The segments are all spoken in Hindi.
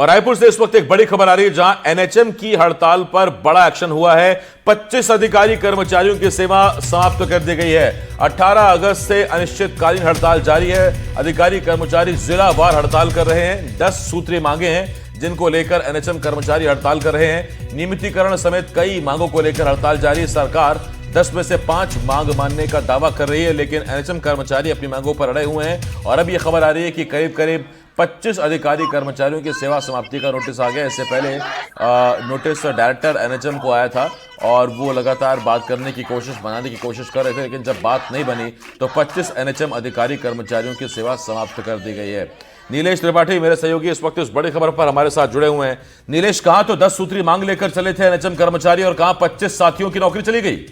और रायपुर से इस वक्त एक बड़ी खबर आ रही है, जहां एनएचएम की हड़ताल पर बड़ा एक्शन हुआ है। 25 अधिकारी कर्मचारियों की सेवा समाप्त कर दी गई है। 18 अगस्त से अनिश्चितकालीन हड़ताल जारी है। अधिकारी कर्मचारी जिलावार हड़ताल कर रहे हैं। 10 सूत्रीय मांगे हैं जिनको लेकर एनएचएम कर्मचारी हड़ताल कर रहे हैं। नियमितीकरण समेत कई मांगों को लेकर हड़ताल जारी है। सरकार 10 में से 5 मांग मानने का दावा कर रही है, लेकिन एनएचएम कर्मचारी अपनी मांगों पर अड़े हुए हैं। और अब यह खबर आ रही है कि करीब करीब 25 अधिकारी कर्मचारियों की सेवा समाप्ति का नोटिस आ गया। इससे पहले नोटिस डायरेक्टर एनएचएम को आया था और वो लगातार बात करने की कोशिश, बनाने की कोशिश कर रहे थे, लेकिन जब बात नहीं बनी तो 25 एनएचएम अधिकारी कर्मचारियों की सेवा समाप्त कर दी गई है। नीलेश त्रिपाठी मेरे सहयोगी इस वक्त इस बड़ी खबर पर हमारे साथ जुड़े हुए हैं। नीलेश, कहां तो 10 सूत्री मांग लेकर चले थे एनएचएम कर्मचारी और कहां 25 साथियों की नौकरी चली गई?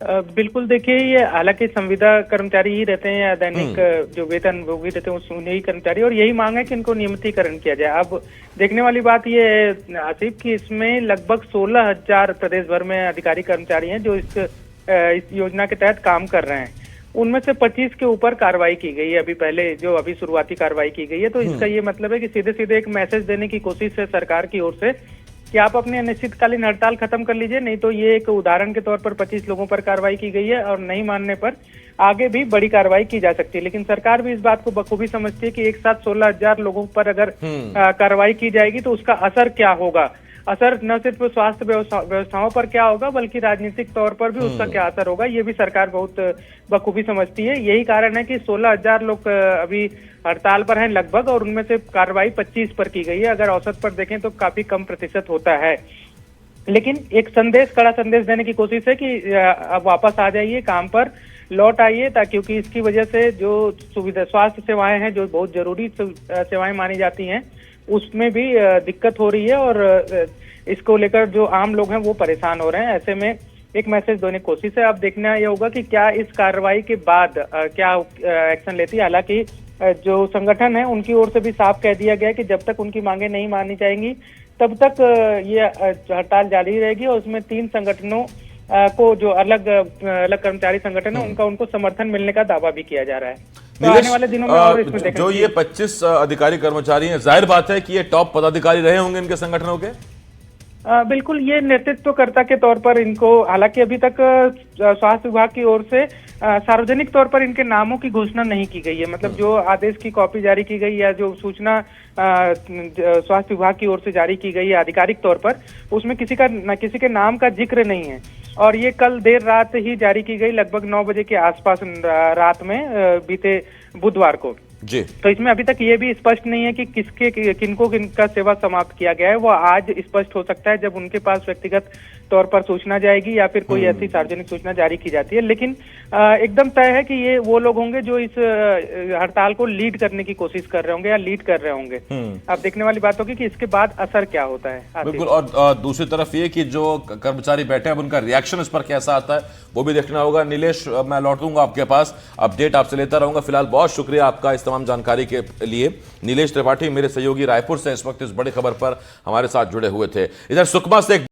बिल्कुल, देखिए, ये हालांकि संविदा कर्मचारी ही रहते हैं या दैनिक जो वेतन भोगी रहते हैं उन्हीं ही कर्मचारी, और यही मांग है कि इनको नियमितीकरण किया जाए। अब देखने वाली बात ये है आसिफ कि इसमें लगभग 16,000 प्रदेश भर में अधिकारी कर्मचारी हैं जो इस योजना के तहत काम कर रहे हैं। उनमें से 25 के ऊपर कार्रवाई की गई है। अभी शुरुआती कार्रवाई की गई है, तो इसका ये मतलब है कि सीधे सीधे एक मैसेज देने की कोशिश है सरकार की ओर से कि आप अपने अनिश्चितकालीन हड़ताल खत्म कर लीजिए, नहीं तो ये एक उदाहरण के तौर पर 25 लोगों पर कार्रवाई की गई है और नहीं मानने पर आगे भी बड़ी कार्रवाई की जा सकती है। लेकिन सरकार भी इस बात को बखूबी समझती है कि एक साथ 16,000 लोगों पर अगर कार्रवाई की जाएगी तो उसका असर क्या होगा। असर न सिर्फ स्वास्थ्य व्यवस्थाओं पर क्या होगा बल्कि राजनीतिक तौर पर भी उसका क्या असर होगा, ये भी सरकार बहुत बखूबी समझती है। यही कारण है कि 16,000 लोग अभी हड़ताल पर हैं लगभग, और उनमें से कार्रवाई 25 पर की गई है। अगर औसत पर देखें तो काफी कम प्रतिशत होता है, लेकिन एक कड़ा संदेश देने की कोशिश है कि अब वापस आ जाइए, काम पर लौट आइए, ताकि क्योंकि इसकी वजह से जो सुविधा स्वास्थ्य सेवाएं हैं जो बहुत जरूरी सेवाएं मानी जाती हैं उसमें भी दिक्कत हो रही है, और इसको लेकर जो आम लोग हैं वो परेशान हो रहे हैं। ऐसे में एक मैसेज देने की कोशिश है। अब देखना यह होगा कि क्या इस कार्रवाई के बाद क्या एक्शन लेती है। हालांकि जो संगठन है उनकी ओर से भी साफ कह दिया गया है कि जब तक उनकी मांगे नहीं मानी जाएंगी तब तक ये हड़ताल जारी रहेगी, और उसमें 3 संगठनों को जो अलग कर्मचारी संगठन है उनको समर्थन मिलने का दावा भी किया जा रहा है। तो आने वाले दिनों में और इसमें जो ये 25 अधिकारी कर्मचारी हैं, जाहिर बात है कि ये टॉप पदाधिकारी रहे होंगे इनके संगठनों के। बिल्कुल, ये नेतृत्वकर्ता के तौर पर इनको, हालांकि अभी तक स्वास्थ्य विभाग की ओर से सार्वजनिक तौर पर इनके नामों की घोषणा नहीं की गई है। मतलब जो आदेश की कॉपी जारी की गई या जो सूचना स्वास्थ्य विभाग की ओर से जारी की गई है आधिकारिक तौर पर, उसमें किसी के नाम का जिक्र नहीं है। और ये कल देर रात ही जारी की गई, लगभग 9 बजे के आसपास रात में, बीते बुधवार को जी। तो इसमें अभी तक ये भी स्पष्ट नहीं है कि किनका सेवा समाप्त किया गया है। वो आज स्पष्ट हो सकता है जब उनके पास व्यक्तिगत तौर पर सूचना जाएगी या फिर कोई ऐसी सार्वजनिक सूचना जारी की जाती है। लेकिन एकदम तय है कि ये वो लोग होंगे जो इस हड़ताल को लीड करने की कोशिश कर रहे होंगे या लीड कर रहे होंगे। अब देखने वाली बात होगी कि इसके बाद असर क्या होता है। बिल्कुल, और दूसरी तरफ ये कि जो कर्मचारी बैठे हैं उनका रिएक्शन इस पर कैसा आता है वो भी देखना होगा। नीलेश, मैं लौटूंगा आपके पास, अपडेट आपसे लेता रहूंगा। फिलहाल बहुत शुक्रिया आपका इस तमाम जानकारी के लिए। नीलेश त्रिपाठी मेरे सहयोगी रायपुर से इस वक्त इस बड़ी खबर पर हमारे साथ जुड़े हुए थे। इधर सुकमा से